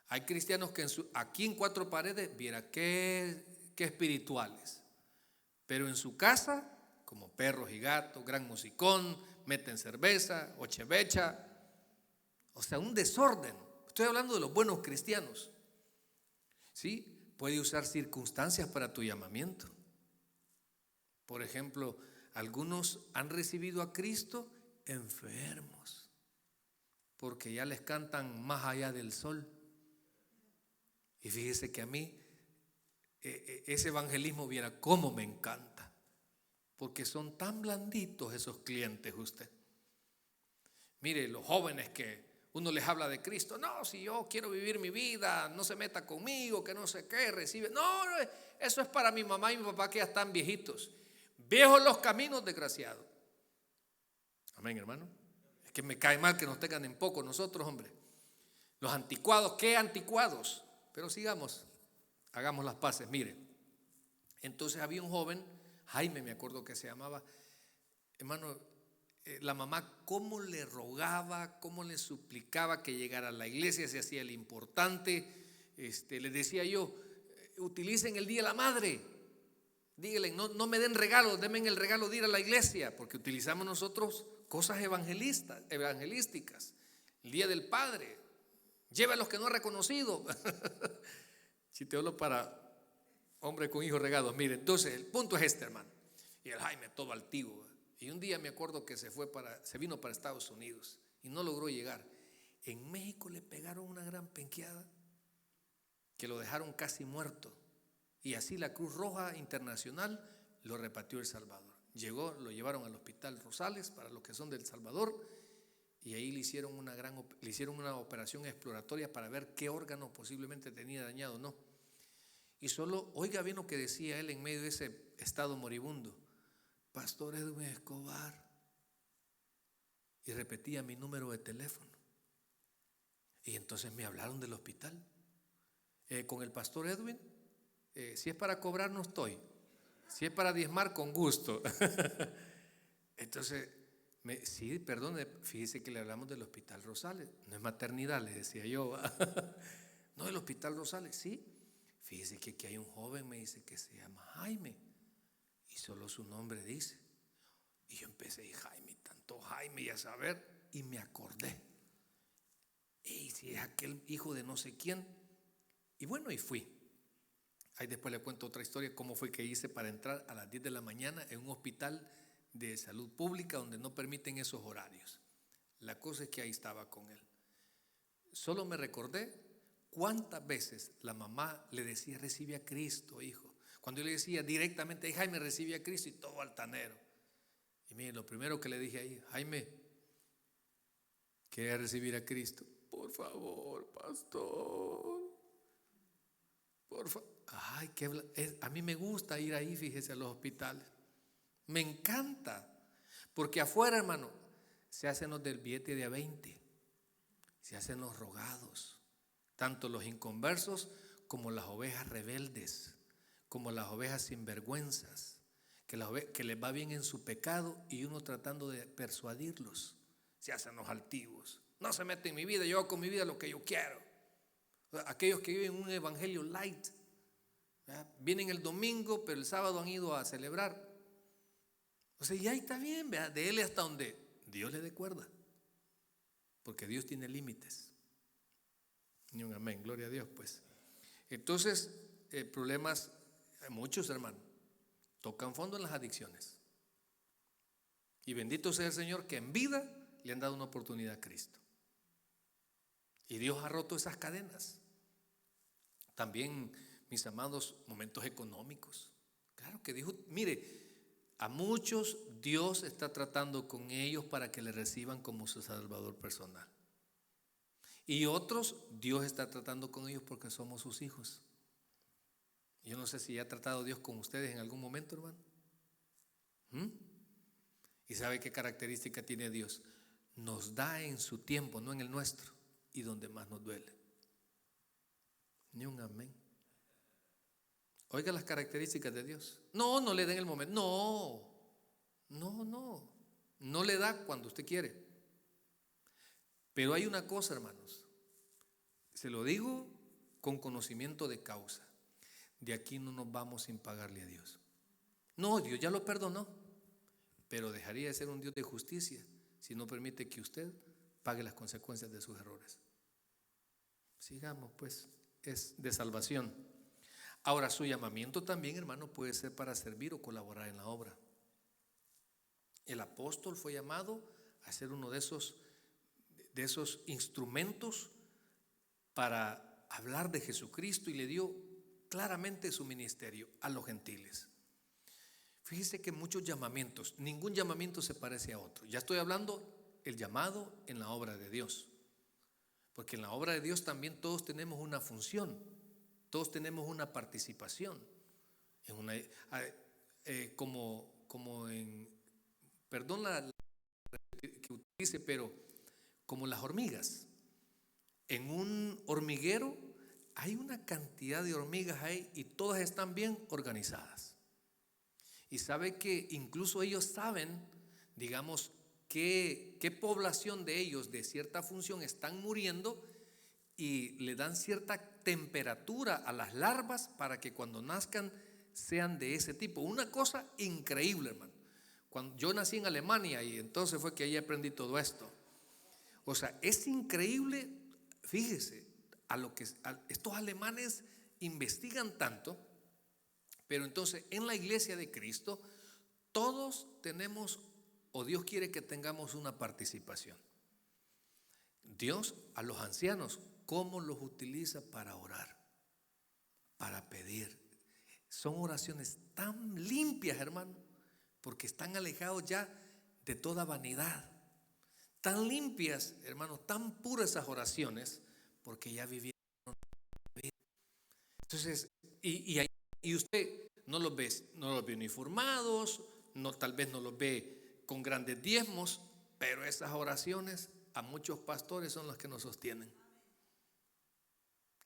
Hay cristianos que aquí en cuatro paredes, viera qué espirituales, pero en su casa, como perros y gatos, gran musicón, meten cerveza o chevecha, o sea, un desorden. Estoy hablando de los buenos cristianos. ¿Sí? Puede usar circunstancias para tu llamamiento. Por ejemplo, algunos han recibido a Cristo enfermos, porque ya les cantan más allá del sol. Y fíjese que a mí ese evangelismo, viera cómo me encanta, porque son tan blanditos esos clientes usted. Mire, los jóvenes que uno les habla de Cristo, no, si yo quiero vivir mi vida, no se meta conmigo, que no sé qué, recibe. No, eso es para mi mamá y mi papá que ya están viejitos. Viejos los caminos, desgraciados. Amén, hermano. Es que me cae mal que nos tengan en poco nosotros, hombre. Los anticuados, ¿qué anticuados? Pero sigamos, hagamos las paces. Mire, entonces había un joven, Jaime me acuerdo que se llamaba, hermano, la mamá cómo le rogaba, cómo le suplicaba que llegara a la iglesia, se hacía el importante. Le decía yo, utilicen el Día de la Madre, díganle, no me den regalos, denme el regalo de ir a la iglesia, porque utilizamos nosotros cosas evangelísticas. El Día del Padre, lleve a los que no ha reconocido. Si te hablo para hombre con hijos regados, mire, entonces el punto es este, hermano. Y el Jaime todo altivo. Y un día me acuerdo que se vino para Estados Unidos y no logró llegar. En México le pegaron una gran penqueada que lo dejaron casi muerto. Y así la Cruz Roja Internacional lo repatrió a El Salvador. Llegó, lo llevaron al Hospital Rosales para los que son del Salvador y ahí le hicieron una operación exploratoria para ver qué órgano posiblemente tenía dañado o no. Y solo, oiga bien lo que decía él en medio de ese estado moribundo: Pastor Edwin Escobar. Y repetía mi número de teléfono. Y entonces me hablaron del hospital. Con el Pastor Edwin, si es para cobrar no estoy. Si es para diezmar, con gusto. Entonces, sí, perdone, fíjese que le hablamos del Hospital Rosales. No es maternidad, le decía yo. No, el Hospital Rosales, sí. Fíjese que aquí hay un joven, me dice, que se llama Jaime. Y solo su nombre dice. Y yo empecé, y Jaime, tanto Jaime, y a saber, y me acordé. Y si es aquel hijo de no sé quién. Y bueno, y fui. Ahí después le cuento otra historia, cómo fue que hice para entrar a las 10 de la mañana en un hospital de salud pública donde no permiten esos horarios. La cosa es que ahí estaba con él. Solo me recordé cuántas veces la mamá le decía, recibe a Cristo, hijo. Cuando yo le decía directamente, Jaime, recibe a Cristo, y todo altanero. Y mire, lo primero que le dije ahí, Jaime, ¿quieres recibir a Cristo? Por favor, pastor. Por favor. Ay, a mí me gusta ir ahí, fíjese, a los hospitales. Me encanta. Porque afuera, hermano, se hacen los del billete de A20. Se hacen los rogados. Tanto los inconversos como las ovejas rebeldes, como las ovejas sinvergüenzas, que les va bien en su pecado y uno tratando de persuadirlos. Se hacen los altivos. No se mete en mi vida, yo hago con mi vida lo que yo quiero. Aquellos que viven un evangelio light, ¿verdad? Vienen el domingo, pero el sábado han ido a celebrar. O sea, y ahí está bien, ¿verdad? De él hasta donde Dios le dé cuerda. Porque Dios tiene límites. Y un amén, gloria a Dios, pues. Entonces, problemas, muchos hermanos, tocan fondo en las adicciones. Y bendito sea el Señor que en vida le han dado una oportunidad a Cristo. Y Dios ha roto esas cadenas. También, mis amados, momentos económicos. Claro que dijo, mire, a muchos Dios está tratando con ellos para que le reciban como su Salvador personal. Y otros, Dios está tratando con ellos porque somos sus hijos. Yo no sé si ha tratado Dios con ustedes en algún momento, hermano. ¿Y sabe qué característica tiene Dios? Nos da en su tiempo, no en el nuestro, y donde más nos duele. Ni un amén. Oiga las características de Dios. No le da en el momento. No le da cuando usted quiere. Pero hay una cosa, hermanos. Se lo digo con conocimiento de causa. De aquí no nos vamos sin pagarle a Dios. No, Dios ya lo perdonó. Pero dejaría de ser un Dios de justicia si no permite que usted pague las consecuencias de sus errores. Sigamos, pues, es de salvación. Ahora, su llamamiento también, hermano, puede ser para servir o colaborar en la obra. El apóstol fue llamado a ser uno de esos instrumentos para hablar de Jesucristo y le dio claramente su ministerio a los gentiles. Fíjese que muchos llamamientos, ningún llamamiento se parece a otro. Ya estoy hablando el llamado en la obra de Dios. Porque en la obra de Dios también todos tenemos una función, todos tenemos una participación. En una, como en, perdón la que utilice, pero como las hormigas. En un hormiguero hay una cantidad de hormigas ahí y todas están bien organizadas. Y sabe que incluso ellos saben, digamos, qué población de ellos de cierta función están muriendo y le dan cierta temperatura a las larvas para que cuando nazcan sean de ese tipo. Una cosa increíble, hermano. Cuando yo nací en Alemania y entonces fue que ahí aprendí todo esto. O sea, es increíble, fíjese, estos alemanes investigan tanto, pero entonces en la iglesia de Cristo todos tenemos, o Dios quiere que tengamos una participación. Dios a los ancianos, ¿cómo los utiliza para orar? Para pedir. Son oraciones tan limpias, hermano, porque están alejados ya de toda vanidad. Tan limpias, hermano, tan puras esas oraciones, porque ya vivieron. Entonces, y usted no los ve uniformados, tal vez no los ve con grandes diezmos, pero esas oraciones a muchos pastores son las que nos sostienen.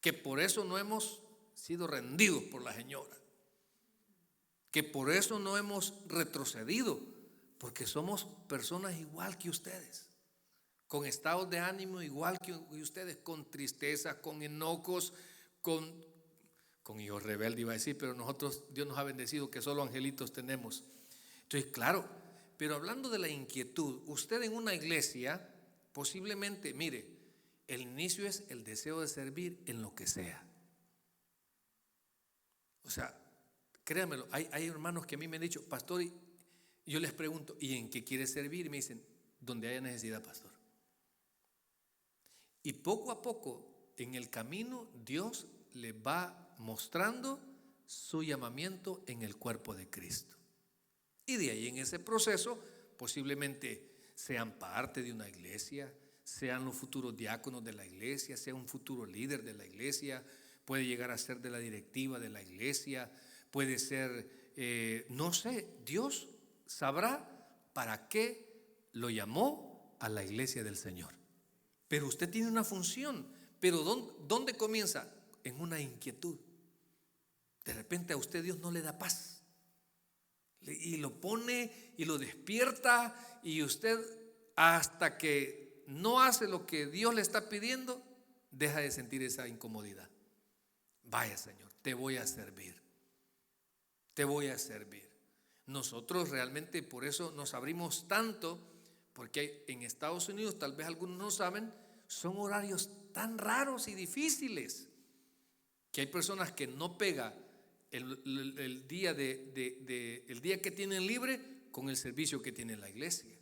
Que por eso no hemos sido rendidos por la señora. Que por eso no hemos retrocedido, porque somos personas igual que ustedes, con estados de ánimo igual que ustedes, con tristeza, con enojos, con hijos rebeldes iba a decir, pero nosotros, Dios nos ha bendecido que solo angelitos tenemos. Entonces, claro, pero hablando de la inquietud, usted en una iglesia, posiblemente, mire, el inicio es el deseo de servir en lo que sea. O sea, créanmelo, hay hermanos que a mí me han dicho, pastor, y yo les pregunto, ¿y en qué quiere servir? Y me dicen, donde haya necesidad, pastor. Y poco a poco, en el camino, Dios le va mostrando su llamamiento en el cuerpo de Cristo. Y de ahí en ese proceso, posiblemente sean parte de una iglesia, sean los futuros diáconos de la iglesia, sea un futuro líder de la iglesia, puede llegar a ser de la directiva de la iglesia, puede ser, no sé, Dios sabrá para qué lo llamó a la iglesia del Señor. Pero usted tiene una función, pero ¿dónde comienza? En una inquietud. De repente a usted Dios no le da paz y lo pone y lo despierta, y usted hasta que no hace lo que Dios le está pidiendo, deja de sentir esa incomodidad. Vaya, Señor, te voy a servir. Te voy a servir. Nosotros realmente por eso nos abrimos tanto, porque en Estados Unidos, tal vez algunos no saben, son horarios tan raros y difíciles que hay personas que no pega el día el día que tienen libre con el servicio que tiene la iglesia,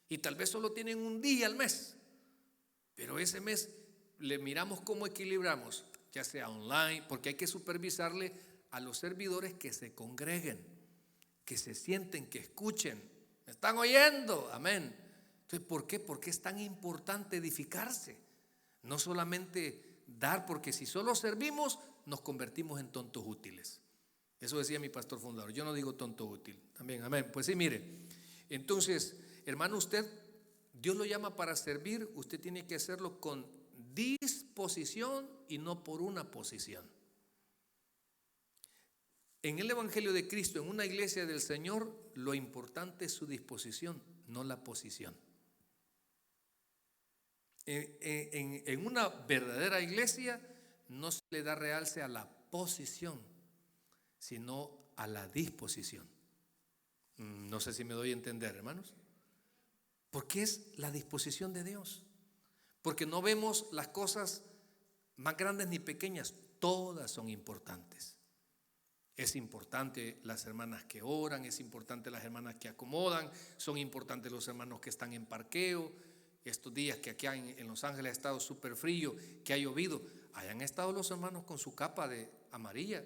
y tal vez solo tienen un día al mes, pero ese mes le miramos cómo equilibramos, ya sea online, porque hay que supervisarle a los servidores que se congreguen, que se sienten, que escuchen. ¿Me están oyendo? Amén. Entonces, ¿por qué? Porque es tan importante edificarse, no solamente dar, porque si solo servimos nos convertimos en tontos útiles. Eso decía mi pastor fundador. Yo no digo tonto útil. También, amén. Pues sí, mire. Entonces, hermano, Dios lo llama para servir. Usted tiene que hacerlo con disposición y no por una posición. En el Evangelio de Cristo, en una iglesia del Señor, lo importante es su disposición, no la posición. En una verdadera iglesia no se le da realce a la posición, sino a la disposición. No sé si me doy a entender, hermanos. Porque es la disposición de Dios. Porque no vemos las cosas más grandes ni pequeñas, todas son importantes. Es importante las hermanas que oran, es importante las hermanas que acomodan, son importantes los hermanos que están en parqueo. Estos días que aquí en Los Ángeles ha estado súper frío, que ha llovido, hayan estado los hermanos con su capa de amarilla.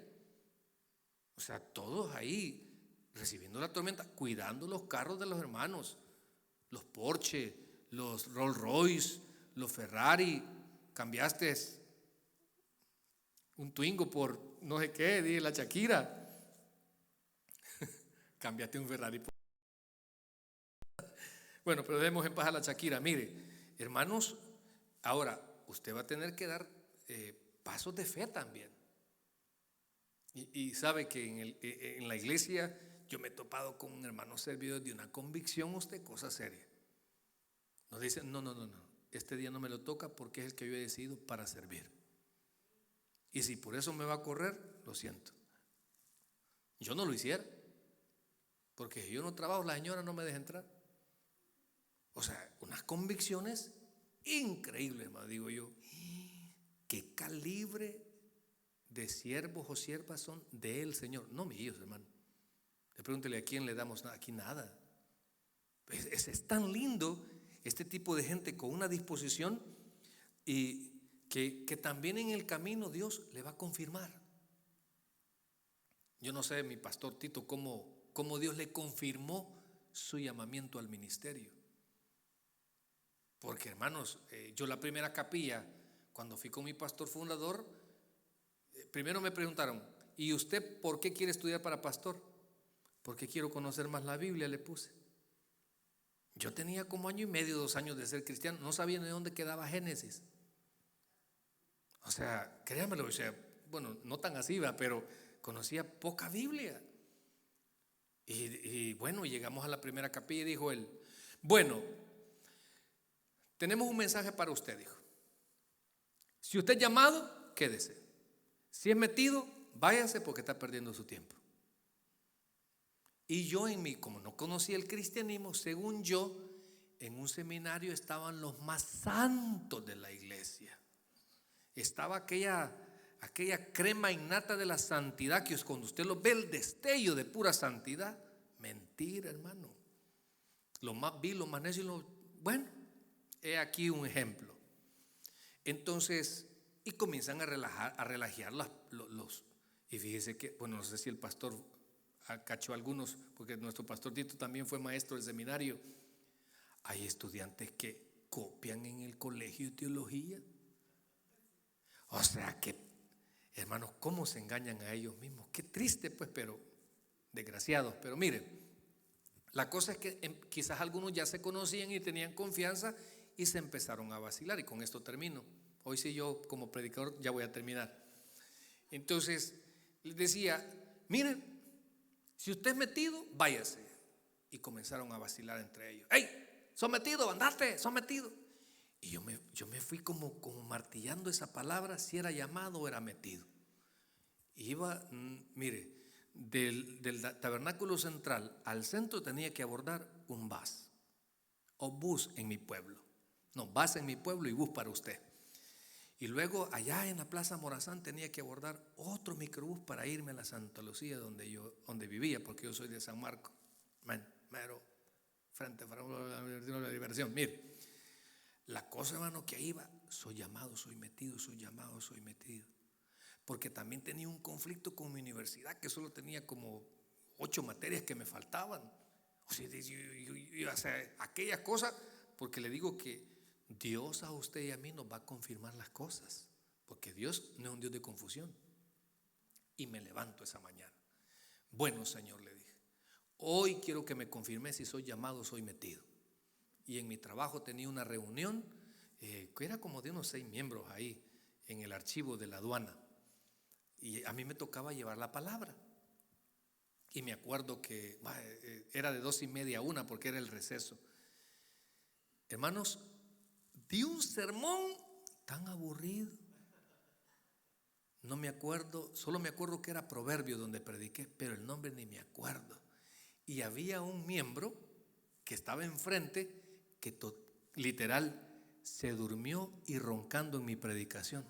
O sea, todos ahí recibiendo la tormenta, cuidando los carros de los hermanos, los Porsche, los Rolls Royce, los Ferrari. Cambiaste un Twingo por no sé qué, dije la Shakira. Cambiaste un Ferrari por... Bueno, pero demos en paz a la Shakira. Mire, hermanos, ahora usted va a tener que dar pasos de fe también. Y sabe que en la iglesia yo me he topado con un hermano servidor de una convicción, usted, cosa seria. Nos dice, no, este día no me lo toca porque es el que yo he decidido para servir. Y si por eso me va a correr, lo siento. Yo no lo hiciera, porque si yo no trabajo, la señora no me deja entrar. O sea, unas convicciones increíbles, hermano, digo yo. ¿Qué calibre de siervos o siervas son del Señor? No míos, hermano. Le pregúntele a quién le damos nada. Aquí nada. Es tan lindo este tipo de gente con una disposición y que también en el camino Dios le va a confirmar. Yo no sé, mi pastor Tito, cómo Dios le confirmó su llamamiento al ministerio. Porque, hermanos, yo la primera capilla, cuando fui con mi pastor fundador, primero me preguntaron, ¿y usted por qué quiere estudiar para pastor? Porque quiero conocer más la Biblia, le puse. Yo tenía como 1 año y medio, 2 años de ser cristiano, no sabía ni dónde quedaba Génesis. O sea, créanmelo, o sea, bueno, no tan así, pero conocía poca Biblia. Y bueno, llegamos a la primera capilla y dijo él, bueno, tenemos un mensaje para usted, dijo. Si usted es llamado, quédese. Si es metido, váyase porque está perdiendo su tiempo. Y yo como no conocía el cristianismo, según yo, en un seminario estaban los más santos de la iglesia. Estaba aquella crema innata de la santidad que cuando usted lo ve, el destello de pura santidad. Mentira, hermano. Lo más vil, lo más necio, bueno, he aquí un ejemplo. Entonces, y comienzan a relajar los. Y fíjese que, bueno, no sé si el pastor cachó algunos, porque nuestro pastor Tito también fue maestro del seminario. Hay estudiantes que copian en el colegio de teología. O sea que, hermanos, cómo se engañan a ellos mismos. Qué triste, pues, pero desgraciados. Pero miren, la cosa es que quizás algunos ya se conocían y tenían confianza y se empezaron a vacilar. Y con esto termino. Hoy sí, yo como predicador ya voy a terminar. Entonces les decía, miren, si usted es metido, váyase. Y comenzaron a vacilar entre ellos. ¡Ey! ¡Son metidos! ¡Andate! ¡Son metidos! Y yo me fui como martillando esa palabra, si era llamado o era metido. Iba, mire, del tabernáculo central al centro tenía que abordar un bus o bus en mi pueblo. No, bus en mi pueblo y bus para usted. Y luego allá en la Plaza Morazán tenía que abordar otro microbús para irme a la Santa Lucía donde vivía, porque yo soy de San Marcos, mero frente a la Liberación. Mire, la cosa, hermano, que iba, soy llamado, soy metido, soy llamado, soy metido. Porque también tenía un conflicto con mi universidad, que solo tenía como 8 materias que me faltaban. O sea, aquellas cosas, porque le digo que Dios a usted y a mí nos va a confirmar las cosas, porque Dios no es un Dios de confusión. Y me levanto esa mañana. Bueno, Señor, le dije, hoy quiero que me confirme si soy llamado o soy metido. Y en mi trabajo tenía una reunión que era como de unos 6 miembros ahí en el archivo de la aduana. Y a mí me tocaba llevar la palabra. Y me acuerdo que era de 2:30 a 1 porque era el receso. Hermanos, di un sermón tan aburrido. No me acuerdo, solo me acuerdo que era Proverbios donde prediqué, pero el nombre ni me acuerdo. Y había un miembro que estaba enfrente que literal se durmió y roncando en mi predicación.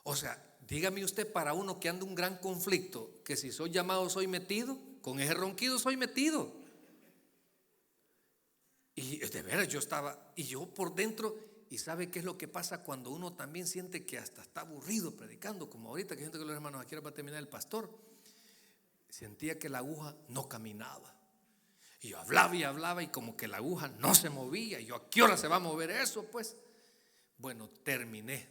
O sea, dígame usted, para uno que anda un gran conflicto, que si soy llamado soy metido, con ese ronquido soy metido. Y de veras yo estaba, y yo por dentro, y ¿sabe qué es lo que pasa cuando uno también siente que hasta está aburrido predicando? Como ahorita que siento que los hermanos aquí va a terminar el pastor. sentía que la aguja no caminaba. Y yo hablaba y hablaba y como que la aguja no se movía. Y yo, ¿a qué hora se va a mover eso? Pues bueno, terminé.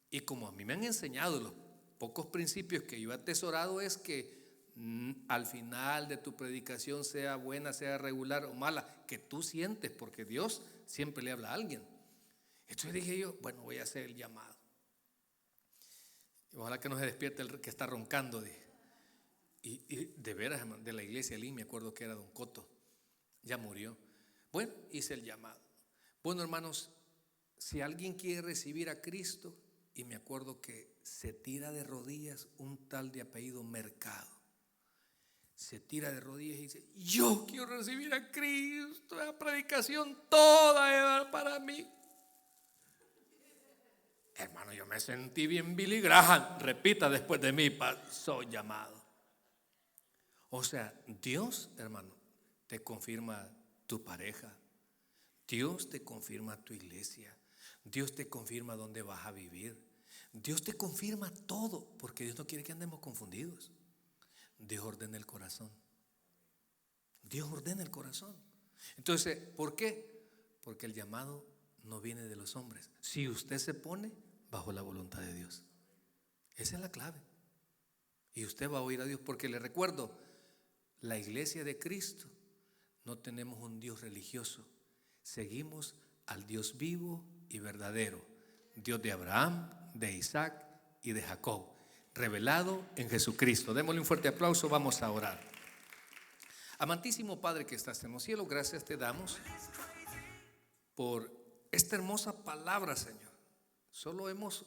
Y como a mí me han enseñado, los pocos principios que yo he atesorado es que al final de tu predicación, sea buena, sea regular o mala, que tú sientes, porque Dios siempre le habla a alguien. Entonces dije yo, bueno, voy a hacer el llamado. Ojalá que no se despierte el que está roncando. Y de veras, hermano, de la iglesia Lin, me acuerdo que era don Coto, ya murió. Bueno, hice el llamado. Bueno, hermanos, si alguien quiere recibir a Cristo, y me acuerdo que se tira de rodillas un tal de apellido Mercado. Se tira de rodillas y dice, yo quiero recibir a Cristo, la predicación toda era para mí. Hermano, yo me sentí bien Billy Graham. Repita después de mí, soy llamado. O sea, Dios, hermano, te confirma tu pareja. Dios te confirma tu iglesia. Dios te confirma dónde vas a vivir. Dios te confirma todo, porque Dios no quiere que andemos confundidos. Dios ordena el corazón. Dios ordena el corazón. Entonces, ¿por qué? Porque el llamado no viene de los hombres. Si usted se pone bajo la voluntad de Dios, esa es la clave. Y usted va a oír a Dios, porque le recuerdo, la iglesia de Cristo no tenemos un Dios religioso, seguimos al Dios vivo y verdadero, Dios de Abraham, de Isaac y de Jacob, revelado en Jesucristo. Démosle un fuerte aplauso, vamos a orar. Amantísimo Padre que estás en los cielos, gracias te damos por esta hermosa palabra, Señor. Solo hemos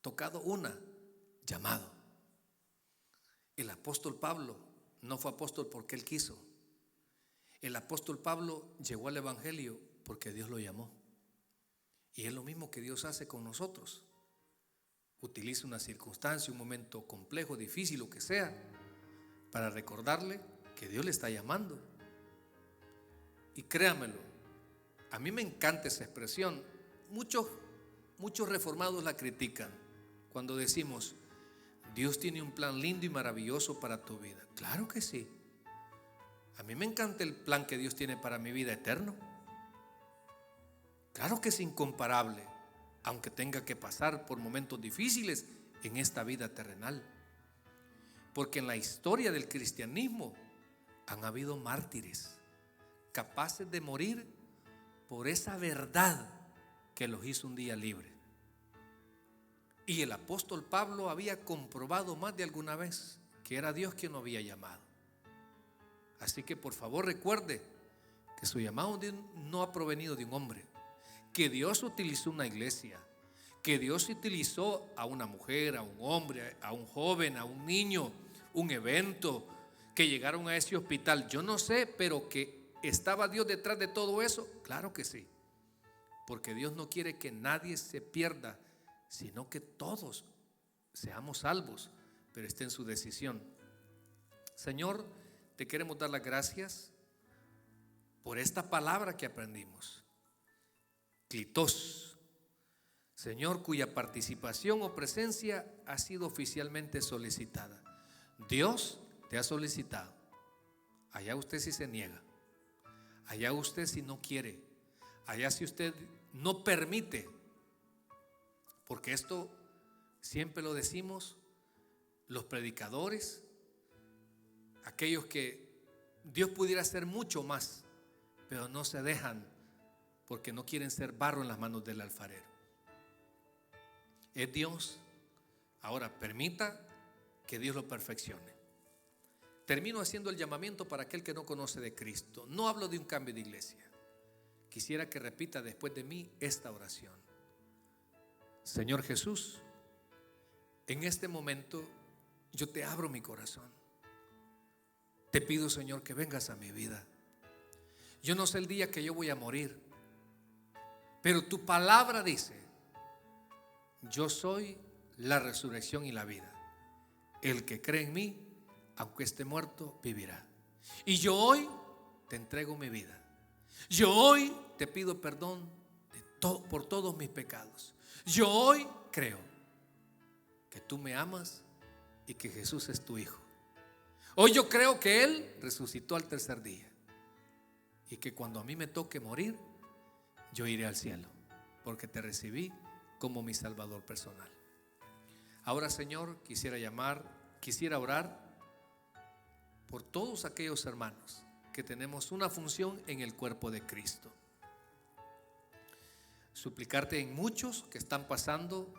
tocado una, llamado. El apóstol Pablo no fue apóstol porque él quiso. El apóstol Pablo llegó al evangelio porque Dios lo llamó. Y es lo mismo que Dios hace con nosotros. Utiliza una circunstancia, un momento complejo, difícil, lo que sea, para recordarle que Dios le está llamando. Y créamelo, a mí me encanta esa expresión. Muchos reformados la critican cuando decimos, Dios tiene un plan lindo y maravilloso para tu vida. Claro que sí. A mí me encanta el plan que Dios tiene para mi vida eterno. Claro que es incomparable, aunque tenga que pasar por momentos difíciles en esta vida terrenal. Porque en la historia del cristianismo han habido mártires capaces de morir por esa verdad que los hizo un día libre. Y el apóstol Pablo había comprobado más de alguna vez que era Dios quien lo había llamado. Así que por favor recuerde que su llamado no ha provenido de un hombre, que Dios utilizó una iglesia, que Dios utilizó a una mujer, a un hombre, a un joven, a un niño, un evento, que llegaron a ese hospital. Yo no sé, pero que estaba Dios detrás de todo eso, claro que sí, porque Dios no quiere que nadie se pierda, sino que todos seamos salvos, pero esté en su decisión. Señor, te queremos dar las gracias por esta palabra que aprendimos, Clitos, Señor, cuya participación o presencia ha sido oficialmente solicitada. Dios te ha solicitado. Allá usted si se niega, allá usted si no quiere, allá si usted no permite, porque esto siempre lo decimos los predicadores, aquellos que Dios pudiera hacer mucho más, pero no se dejan porque no quieren ser barro en las manos del alfarero. Es Dios. Ahora permita que Dios lo perfeccione. Termino haciendo el llamamiento para aquel que no conoce de Cristo. No hablo de un cambio de iglesia. Quisiera que repita después de mí esta oración. Señor Jesús, en este momento yo te abro mi corazón. Te pido, Señor, que vengas a mi vida. Yo no sé el día que yo voy a morir, pero tu palabra dice, yo soy la resurrección y la vida. El que cree en mí, aunque esté muerto, vivirá. Y yo hoy te entrego mi vida. Yo hoy te pido perdón por todos mis pecados. Yo hoy creo que tú me amas y que Jesús es tu Hijo. Hoy yo creo que Él resucitó al tercer día y que cuando a mí me toque morir, yo iré al cielo, porque te recibí como mi Salvador personal. Ahora, Señor, quisiera orar por todos aquellos hermanos que tenemos una función en el cuerpo de Cristo. Suplicarte en muchos que están pasando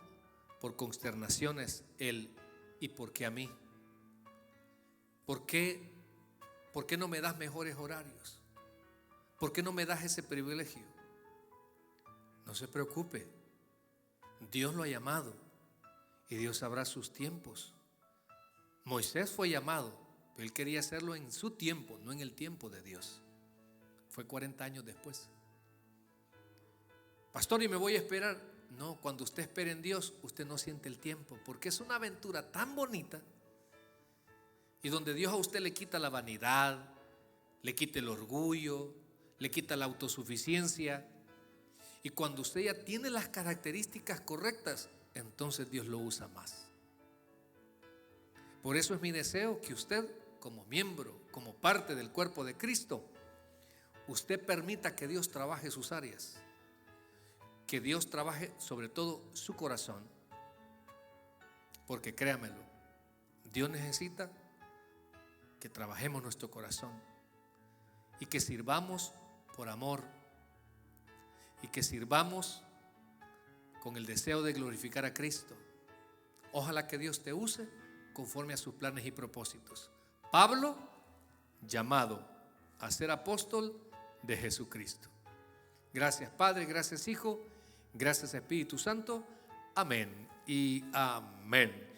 por consternaciones, ¿y por qué a mí? ¿Por qué no me das mejores horarios? ¿Por qué no me das ese privilegio? No se preocupe, Dios lo ha llamado y Dios sabrá sus tiempos. Moisés fue llamado, pero él quería hacerlo en su tiempo, no en el tiempo de Dios. Fue 40 años después. Pastor, ¿y me voy a esperar? No, cuando usted espere en Dios, usted no siente el tiempo, porque es una aventura tan bonita y donde Dios a usted le quita la vanidad, le quita el orgullo, le quita la autosuficiencia. Y cuando usted ya tiene las características correctas, entonces Dios lo usa más. Por eso es mi deseo que usted, como miembro, como parte del cuerpo de Cristo, usted permita que Dios trabaje sus áreas, que Dios trabaje sobre todo su corazón, porque créamelo, Dios necesita que trabajemos nuestro corazón y que sirvamos por amor y que sirvamos con el deseo de glorificar a Cristo. Ojalá que Dios te use conforme a sus planes y propósitos. Pablo, llamado a ser apóstol de Jesucristo. Gracias Padre, gracias Hijo, gracias Espíritu Santo. Amén y amén.